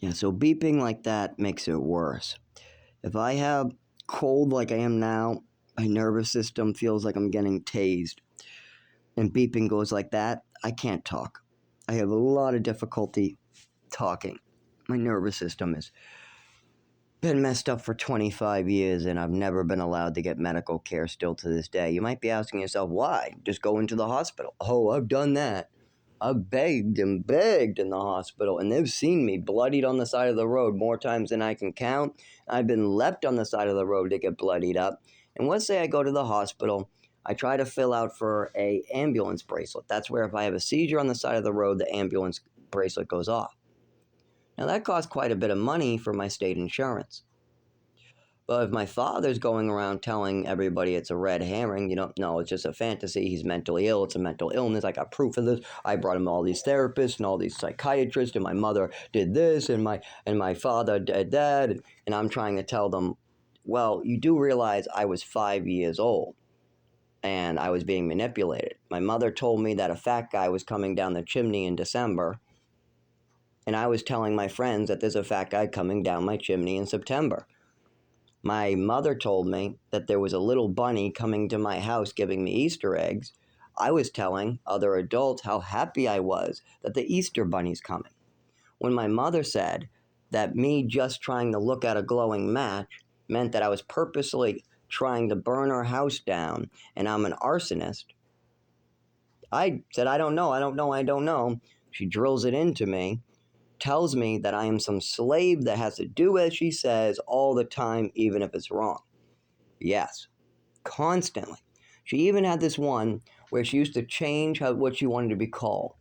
Yeah, so beeping like that makes it worse. If I have cold like I am now, my nervous system feels like I'm getting tased. And beeping goes like that, I can't talk. I have a lot of difficulty talking. My nervous system has been messed up for 25 years and I've never been allowed to get medical care still to this day. You might be asking yourself, why? Just go into the hospital. Oh, I've done that. I've begged and begged in the hospital, and they've seen me bloodied on the side of the road more times than I can count. I've been left on the side of the road to get bloodied up. And let's say I go to the hospital, I try to fill out for a ambulance bracelet. That's where if I have a seizure on the side of the road, the ambulance bracelet goes off. Now that costs quite a bit of money for my state insurance. But if my father's going around telling everybody it's a red herring, no, it's just a fantasy, he's mentally ill, it's a mental illness, I got proof of this, I brought him all these therapists and all these psychiatrists, and my mother did this, and my father did that, and I'm trying to tell them, well, you do realize I was 5 years old, and I was being manipulated. My mother told me that a fat guy was coming down the chimney in December, and I was telling my friends that there's a fat guy coming down my chimney in September. My mother told me that there was a little bunny coming to my house giving me Easter eggs. I was telling other adults how happy I was that the Easter bunny's coming. When my mother said that me just trying to look at a glowing match meant that I was purposely trying to burn her house down and I'm an arsonist, I said, I don't know. She drills it into me, tells me that I am some slave that has to do as she says all the time, even if it's wrong. Yes, constantly. She even had this one where she used to change what she wanted to be called.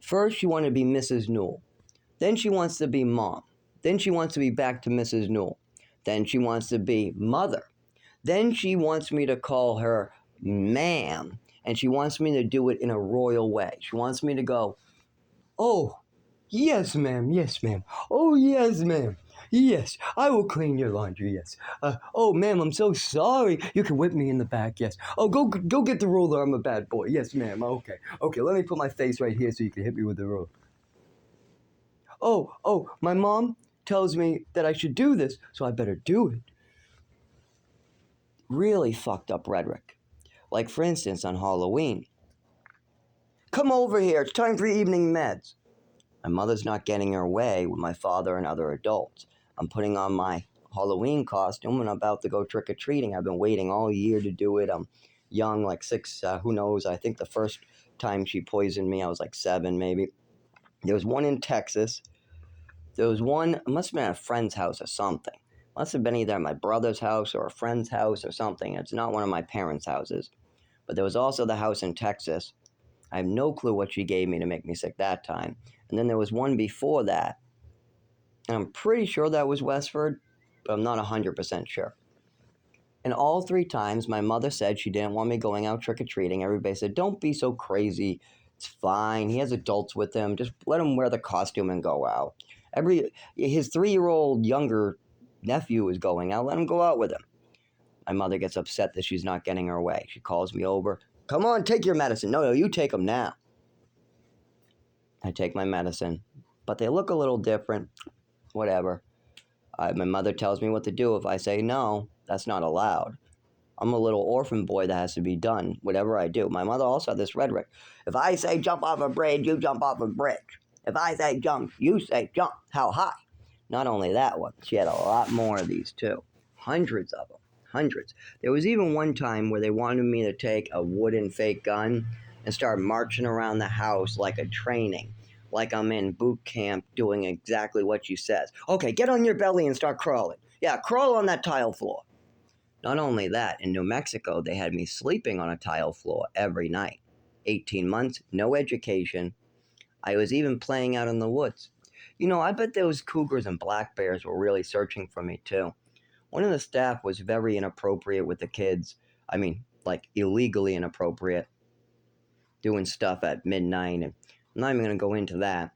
First, she wanted to be Mrs. Newell. Then she wants to be Mom. Then she wants to be back to Mrs. Newell. Then she wants to be Mother. Then she wants me to call her Ma'am. And she wants me to do it in a royal way. She wants me to go, oh, yes, ma'am. Yes, ma'am. Oh, yes, ma'am. Yes, I will clean your laundry, yes. Oh, ma'am, I'm so sorry. You can whip me in the back, yes. Oh, go get the ruler. I'm a bad boy. Yes, ma'am. Okay, let me put my face right here so you can hit me with the ruler. Oh, my mom tells me that I should do this, so I better do it. Really fucked up rhetoric. Like, for instance, on Halloween. Come over here. It's time for evening meds. My mother's not getting her way with my father and other adults. I'm putting on my Halloween costume and I'm about to go trick-or-treating. I've been waiting all year to do it. I'm young, like 6, who knows. I think the first time she poisoned me, I was like 7 maybe. There was one in Texas. There was one, it must have been at a friend's house or something. Must have been either at my brother's house or a friend's house or something. It's not one of my parents' houses. But there was also the house in Texas. I have no clue what she gave me to make me sick that time. And then there was one before that. And I'm pretty sure that was Westford, but I'm not 100% sure. And all 3 times, my mother said she didn't want me going out trick-or-treating. Everybody said, don't be so crazy. It's fine. He has adults with him. Just let him wear the costume and go out. His 3-year-old younger nephew is going out. Let him go out with him. My mother gets upset that she's not getting her way. She calls me over. Come on, take your medicine. No, you take them now. I take my medicine. But they look a little different. Whatever. My mother tells me what to do. If I say no, that's not allowed. I'm a little orphan boy that has to be done, whatever I do. My mother also had this rhetoric. If I say jump off a bridge, you jump off a bridge. If I say jump, you say jump. How high? Not only that one, she had a lot more of these too. Hundreds of them. Hundreds. There was even one time where they wanted me to take a wooden fake gun and start marching around the house like a training. Like I'm in boot camp doing exactly what she says. Okay, get on your belly and start crawling. Yeah, crawl on that tile floor. Not only that, in New Mexico, they had me sleeping on a tile floor every night. 18 months, no education. I was even playing out in the woods. I bet those cougars and black bears were really searching for me too. One of the staff was very inappropriate with the kids. I mean, like illegally inappropriate. Doing stuff at midnight, and I'm not even going to go into that.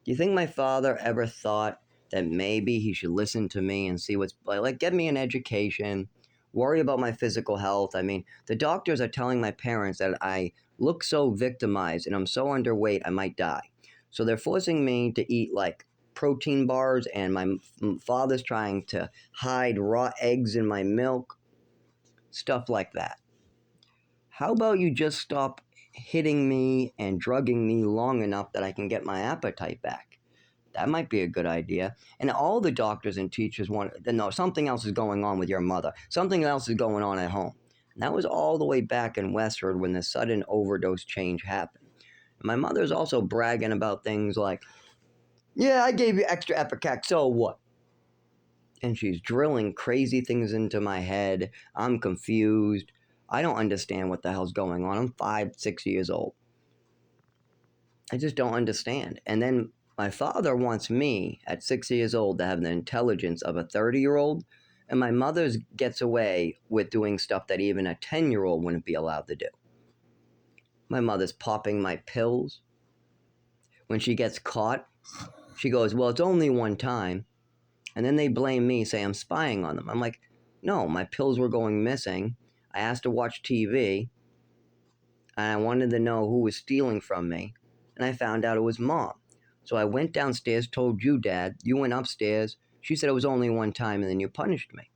Do you think my father ever thought that maybe he should listen to me and see what's like get me an education, worry about my physical health? I mean, the doctors are telling my parents that I look so victimized and I'm so underweight I might die. So they're forcing me to eat like protein bars, and my father's trying to hide raw eggs in my milk, stuff like that. How about you just stop hitting me and drugging me long enough that I can get my appetite back? That might be a good idea. And all the doctors and teachers want to know something else is going on with your mother. Something else is going on at home. And that was all the way back in Westford when the sudden overdose change happened. And my mother's also bragging about things like, yeah, I gave you extra Epicac, so what? And she's drilling crazy things into my head. I'm confused. I don't understand what the hell's going on. I'm 5, 6 years old. I just don't understand. And then my father wants me at 6 years old to have the intelligence of a 30-year-old, and my mother gets away with doing stuff that even a 10-year-old wouldn't be allowed to do. My mother's popping my pills. When she gets caught, she goes, well, it's only one time. And then they blame me, say I'm spying on them. I'm like, no, my pills were going missing. I asked to watch TV, and I wanted to know who was stealing from me, and I found out it was Mom. So I went downstairs, told you, Dad. You went upstairs. She said it was only one time, and then you punished me.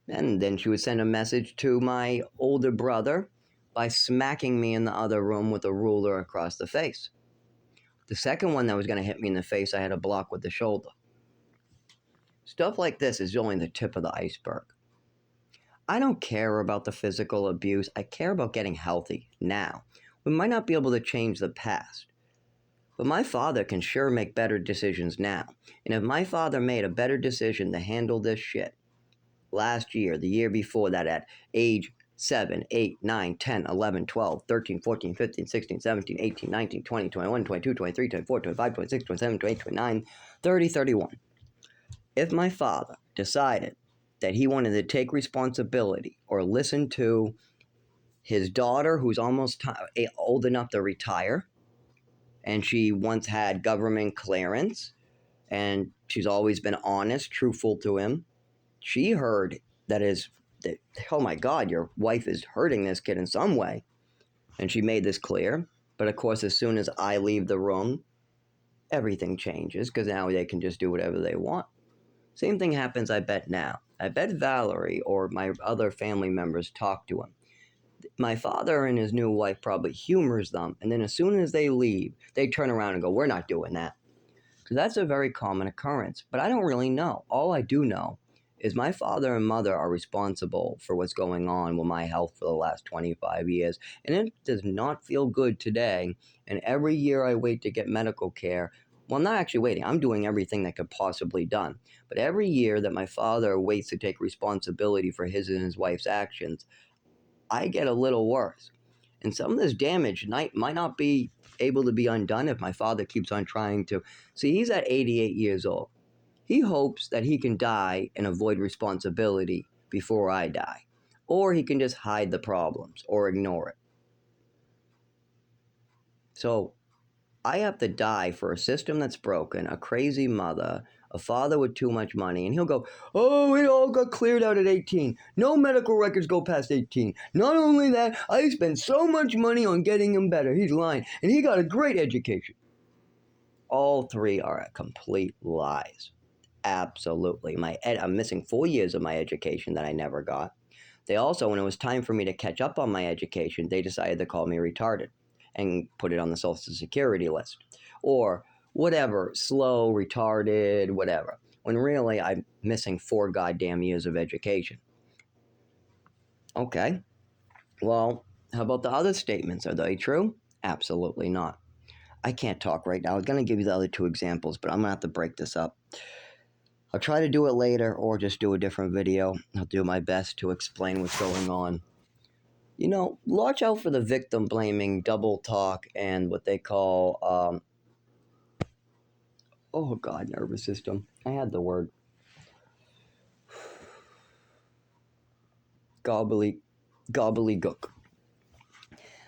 And then she would send a message to my older brother by smacking me in the other room with a ruler across the face. The second one that was going to hit me in the face, I had a block with the shoulder. Stuff like this is only the tip of the iceberg. I don't care about the physical abuse. I care about getting healthy now. We might not be able to change the past, but my father can sure make better decisions now. And if my father made a better decision to handle this shit last year, the year before that, at age 7, 8, 9, 10, 11, 12, 13, 14, 15, 16, 17, 18, 19, 20, 21, 22, 23, 24, 25, 26, 27, 28, 29, 30, 31. If my father decided that he wanted to take responsibility or listen to his daughter, who's almost old enough to retire, and she once had government clearance, and she's always been honest, truthful to him. She heard that, oh my God, your wife is hurting this kid in some way, and she made this clear. But of course, as soon as I leave the room, everything changes, because now they can just do whatever they want. Same thing happens, I bet, now. I bet Valerie or my other family members talk to him. My father and his new wife probably humors them, and then as soon as they leave, they turn around and go, we're not doing that. So that's a very common occurrence, but I don't really know. All I do know is my father and mother are responsible for what's going on with my health for the last 25 years, and it does not feel good today. And every year I wait to get medical care, well, I'm not actually waiting. I'm doing everything that could possibly done. But every year that my father waits to take responsibility for his and his wife's actions, I get a little worse. And some of this damage might not be able to be undone if my father keeps on trying to. See, he's at 88 years old. He hopes that he can die and avoid responsibility before I die. Or he can just hide the problems or ignore it. So I have to die for a system that's broken, a crazy mother, a father with too much money, and he'll go, oh, it all got cleared out at 18. No medical records go past 18. Not only that, I spent so much money on getting him better. He's lying. And he got a great education. All three are complete lies. Absolutely. I'm missing 4 years of my education that I never got. They also, when it was time for me to catch up on my education, they decided to call me retarded and put it on the Social Security list. Or whatever, slow, retarded, whatever. When really I'm missing 4 goddamn years of education. Okay. Well, how about the other statements? Are they true? Absolutely not. I can't talk right now. I was going to give you the other 2 examples, but I'm going to have to break this up. I'll try to do it later or just do a different video. I'll do my best to explain what's going on. You know, watch out for the victim blaming, double talk, and what they call, oh God, nervous system. I had the word. Gobbledygook.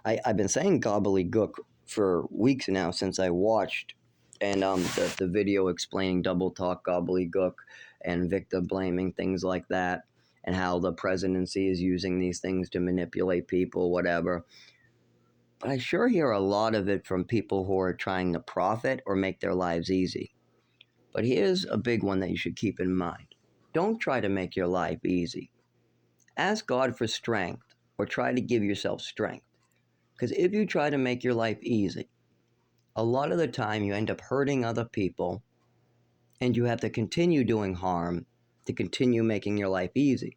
I've been saying gobbledygook for weeks now since I watched the video explaining double talk, gobbledygook, and victim blaming, things like that, and how the presidency is using these things to manipulate people, whatever. But I sure hear a lot of it from people who are trying to profit or make their lives easy. But here's a big one that you should keep in mind. Don't try to make your life easy. Ask God for strength or try to give yourself strength. Because if you try to make your life easy, a lot of the time you end up hurting other people and you have to continue doing harm to continue making your life easy.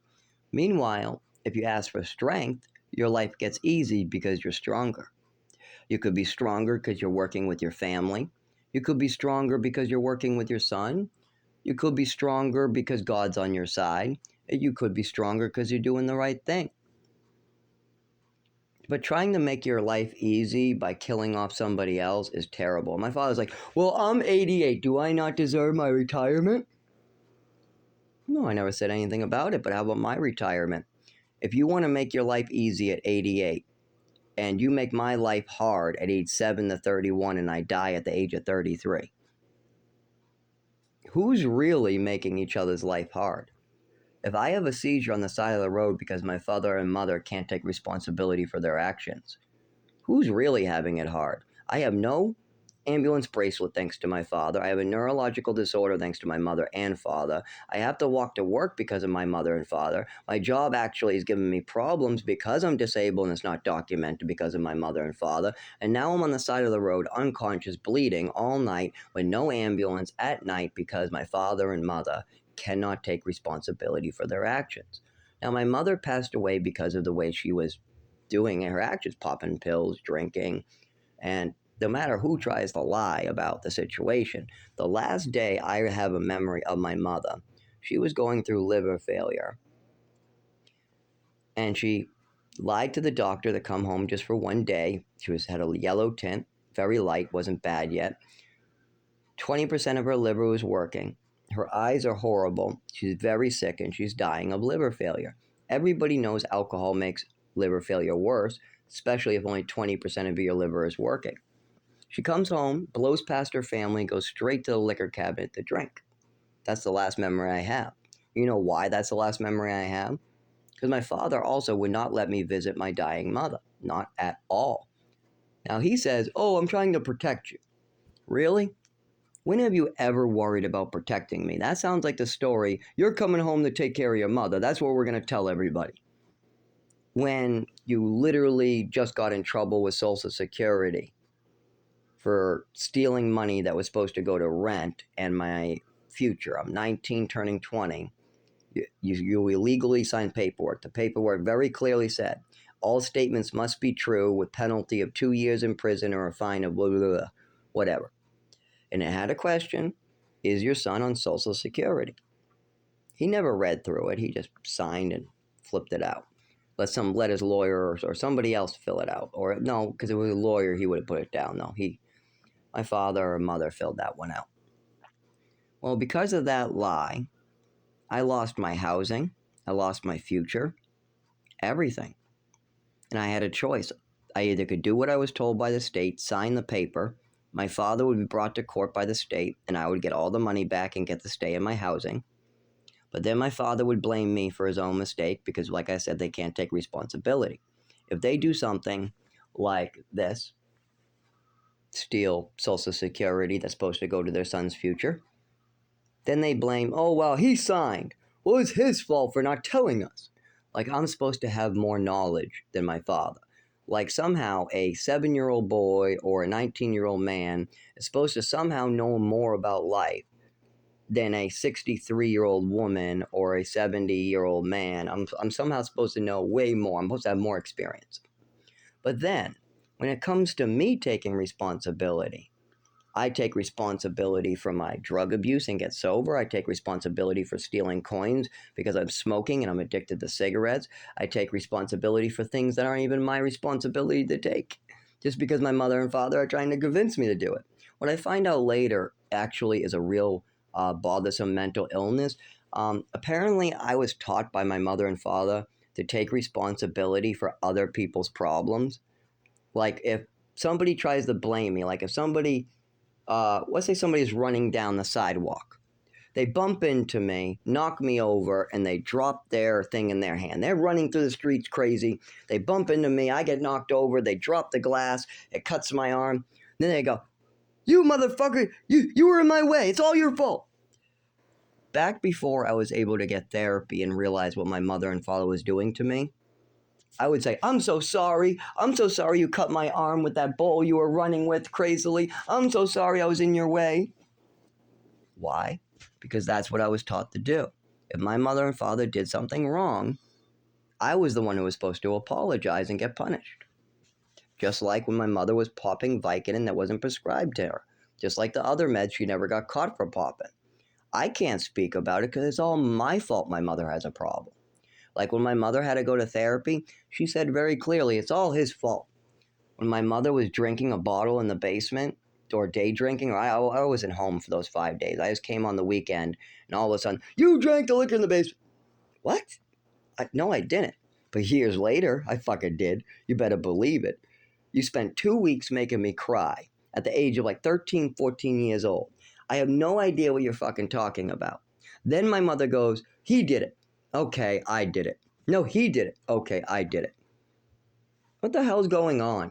Meanwhile, if you ask for strength, your life gets easy because you're stronger. You could be stronger because you're working with your family. You could be stronger because you're working with your son. You could be stronger because God's on your side. You could be stronger because you're doing the right thing. But trying to make your life easy by killing off somebody else is terrible. My father's like, well, I'm 88. Do I not deserve my retirement? No, I never said anything about it, but how about my retirement? If you want to make your life easy at 88 and you make my life hard at age 7 to 31 and I die at the age of 33, who's really making each other's life hard? If I have a seizure on the side of the road because my father and mother can't take responsibility for their actions, who's really having it hard? I have no ambulance bracelet thanks to my father. I have a neurological disorder thanks to my mother and father. I have to walk to work because of my mother and father. My job actually is giving me problems because I'm disabled and it's not documented because of my mother and father. And now I'm on the side of the road, unconscious, bleeding all night with no ambulance at night because my father and mother cannot take responsibility for their actions. Now, my mother passed away because of the way she was doing her actions, popping pills, drinking, and no matter who tries to lie about the situation, the last day I have a memory of my mother, she was going through liver failure, and she lied to the doctor to come home just for one day. She had a yellow tint, very light, wasn't bad yet. 20% of her liver was working. Her eyes are horrible. She's very sick and she's dying of liver failure. Everybody knows alcohol makes liver failure worse, especially if only 20% of your liver is working. She comes home, blows past her family, goes straight to the liquor cabinet to drink. That's the last memory I have. You know why that's the last memory I have? Because my father also would not let me visit my dying mother. Not at all. Now he says, oh, I'm trying to protect you. Really? When have you ever worried about protecting me? That sounds like the story, you're coming home to take care of your mother. That's what we're going to tell everybody. When you literally just got in trouble with Social Security for stealing money that was supposed to go to rent and my future. I'm 19 turning 20. You illegally signed paperwork. The paperwork very clearly said all statements must be true with penalty of 2 years in prison or a fine of blah, blah, blah, whatever. And it had a question, is your son on Social Security? He never read through it. He just signed and flipped it out. Let his lawyer or somebody else fill it out. Or no, because it was a lawyer, he would have put it down. No, my father or mother filled that one out. Well, because of that lie, I lost my housing, I lost my future, everything. And I had a choice. I either could do what I was told by the state, sign the paper, my father would be brought to court by the state, and I would get all the money back and get to stay in my housing. But then my father would blame me for his own mistake because, like I said, they can't take responsibility. If they do something like this, steal Social Security that's supposed to go to their son's future, then they blame, oh, well, he signed. Well, it's his fault for not telling us. Like I'm supposed to have more knowledge than my father. Like somehow a 7-year-old boy or a 19-year-old man is supposed to somehow know more about life than a 63-year-old woman or a 70-year-old man. I'm somehow supposed to know way more. I'm supposed to have more experience. But then, when it comes to me taking responsibility, I take responsibility for my drug abuse and get sober. I take responsibility for stealing coins because I'm smoking and I'm addicted to cigarettes. I take responsibility for things that aren't even my responsibility to take just because my mother and father are trying to convince me to do it. What I find out later actually is a real bothersome mental illness. Apparently, I was taught by my mother and father to take responsibility for other people's problems. Like if somebody tries to blame me, like if somebody let's say somebody's running down the sidewalk. They bump into me, knock me over, and they drop their thing in their hand. They're running through the streets crazy. They bump into me. I get knocked over. They drop the glass. It cuts my arm. Then they go, "You motherfucker, you were in my way. It's all your fault." Back before I was able to get therapy and realize what my mother and father was doing to me, I would say, "I'm so sorry. I'm so sorry you cut my arm with that ball you were running with crazily. I'm so sorry I was in your way." Why? Because that's what I was taught to do. If my mother and father did something wrong, I was the one who was supposed to apologize and get punished. Just like when my mother was popping Vicodin that wasn't prescribed to her. Just like the other meds she never got caught for popping. I can't speak about it because it's all my fault my mother has a problem. Like when my mother had to go to therapy, she said very clearly, it's all his fault. When my mother was drinking a bottle in the basement, or day drinking, or I wasn't home for those 5 days. I just came on the weekend, and all of a sudden, "You drank the liquor in the basement." What? No, I didn't. But years later, I fucking did. You better believe it. You spent 2 weeks making me cry at the age of like 13, 14 years old. I have no idea what you're fucking talking about. Then my mother goes, "He did it." Okay, I did it. No, he did it. Okay, I did it. What the hell's going on?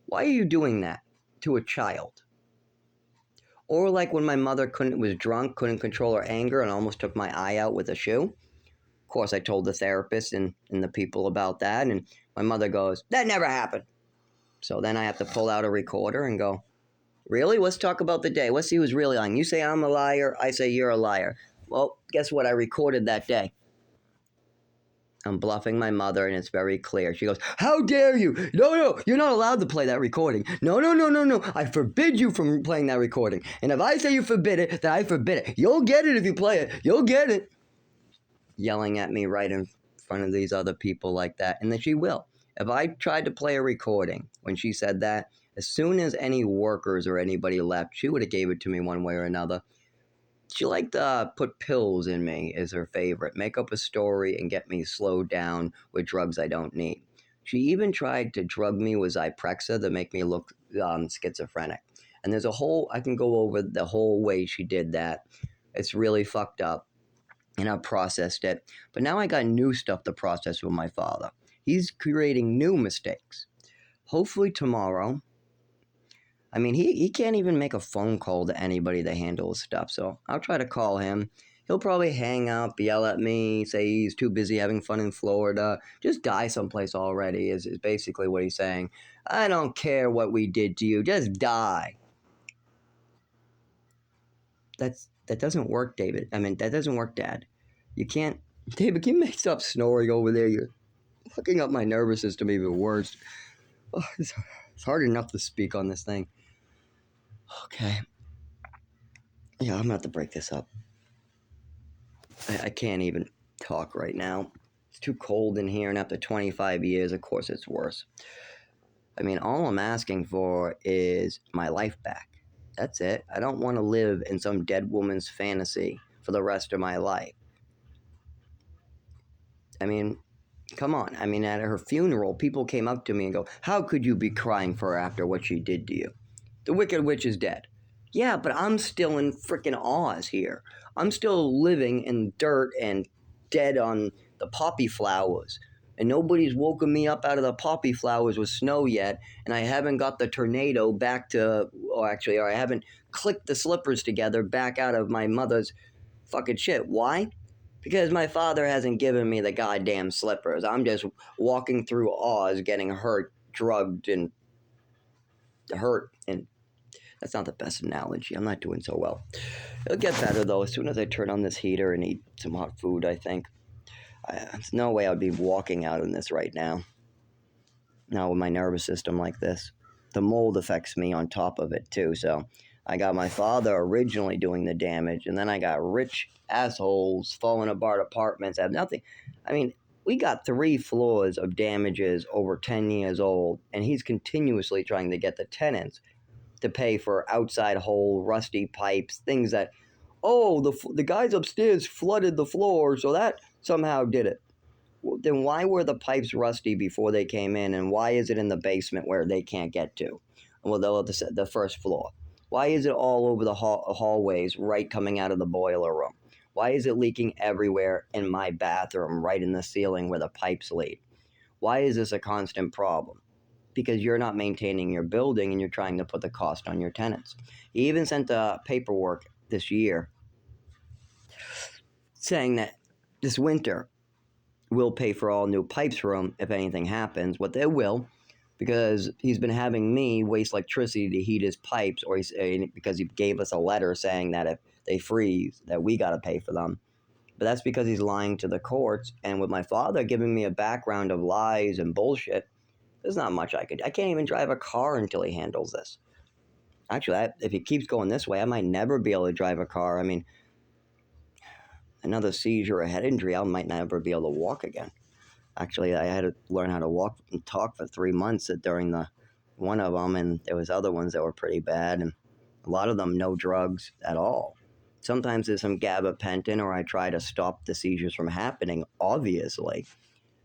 Why are you doing that to a child? Or like when my mother was drunk, couldn't control her anger, and almost took my eye out with a shoe. Of course, I told the therapist and the people about that, and my mother goes, "That never happened." So then I have to pull out a recorder and go, "Really? Let's talk about the day. Let's see who's really lying. You say I'm a liar. I say you're a liar. Well, guess what? I recorded that day." I'm bluffing my mother, and it's very clear. She goes, "How dare you? No, you're not allowed to play that recording. No. I forbid you from playing that recording. And if I say you forbid it, then I forbid it. You'll get it if you play it. You'll get it." Yelling at me right in front of these other people like that. And then she will. If I tried to play a recording when she said that, as soon as any workers or anybody left, she would have gave it to me one way or another. She liked to put pills in me is her favorite. Make up a story and get me slowed down with drugs I don't need. She even tried to drug me with Zyprexa to make me look schizophrenic. And there's a whole, I can go over the whole way she did that. It's really fucked up. And I processed it. But now I got new stuff to process with my father. He's creating new mistakes. Hopefully tomorrow, I mean, he can't even make a phone call to anybody that handles stuff. So I'll try to call him. He'll probably hang up, yell at me, say he's too busy having fun in Florida. Just die someplace already is basically what he's saying. I don't care what we did to you. Just die. That doesn't work, David. I mean, that doesn't work, Dad. You can't. David, can you stop snoring over there? You're fucking up my nervous system even worse. Oh, it's hard enough to speak on this thing. Okay. Yeah, I'm going to have to break this up. I can't even talk right now. It's too cold in here, and after 25 years, of course, it's worse. I mean, all I'm asking for is my life back. That's it. I don't want to live in some dead woman's fantasy for the rest of my life. I mean, come on. I mean, at her funeral, people came up to me and go, "How could you be crying for her after what she did to you? The Wicked Witch is dead." Yeah, but I'm still in freaking Oz here. I'm still living in dirt and dead on the poppy flowers. And nobody's woken me up out of the poppy flowers with snow yet. And I haven't got the tornado back to, or I haven't clicked the slippers together back out of my mother's fucking shit. Why? Because my father hasn't given me the goddamn slippers. I'm just walking through Oz getting hurt, drugged, and hurt. And that's not the best analogy. I'm not doing so well. It'll get better, though, as soon as I turn on this heater and eat some hot food, I think. There's no way I'd be walking out in this right now. Not with my nervous system like this. The mold affects me on top of it, too, so I got my father originally doing the damage, and then I got rich assholes falling apart apartments. I have nothing. I mean, we got 3 floors of damages over 10 years old, and he's continuously trying to get the tenants to pay for outside hole, rusty pipes, things that, the guys upstairs flooded the floor, so that somehow did it. Well, then why were the pipes rusty before they came in, and why is it in the basement where they can't get to? Well, the first floor. Why is it all over the hallways right coming out of the boiler room? Why is it leaking everywhere in my bathroom, right in the ceiling where the pipes lead? Why is this a constant problem? Because you're not maintaining your building and you're trying to put the cost on your tenants. He even sent paperwork this year saying that this winter we'll pay for all new pipes for him if anything happens. What they will, because he's been having me waste electricity to heat his pipes, or because he gave us a letter saying that if they freeze, that we got to pay for them. But that's because he's lying to the courts. And with my father giving me a background of lies and bullshit, there's not much I could. I can't even drive a car until he handles this. Actually, if he keeps going this way, I might never be able to drive a car. I mean, another seizure or head injury, I might never be able to walk again. Actually, I had to learn how to walk and talk for 3 months during the one of them, and there was other ones that were pretty bad, and a lot of them no drugs at all. Sometimes there's some gabapentin, or I try to stop the seizures from happening, obviously.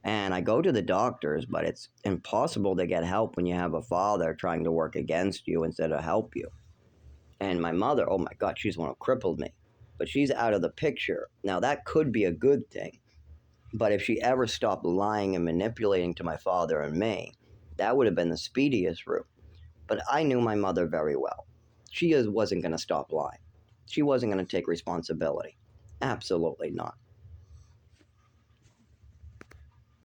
And I go to the doctors, but it's impossible to get help when you have a father trying to work against you instead of help you. And my mother, oh my God, she's the one who crippled me. But she's out of the picture. Now, that could be a good thing. But if she ever stopped lying and manipulating to my father and me, that would have been the speediest route. But I knew my mother very well. She wasn't going to stop lying. She wasn't going to take responsibility. Absolutely not.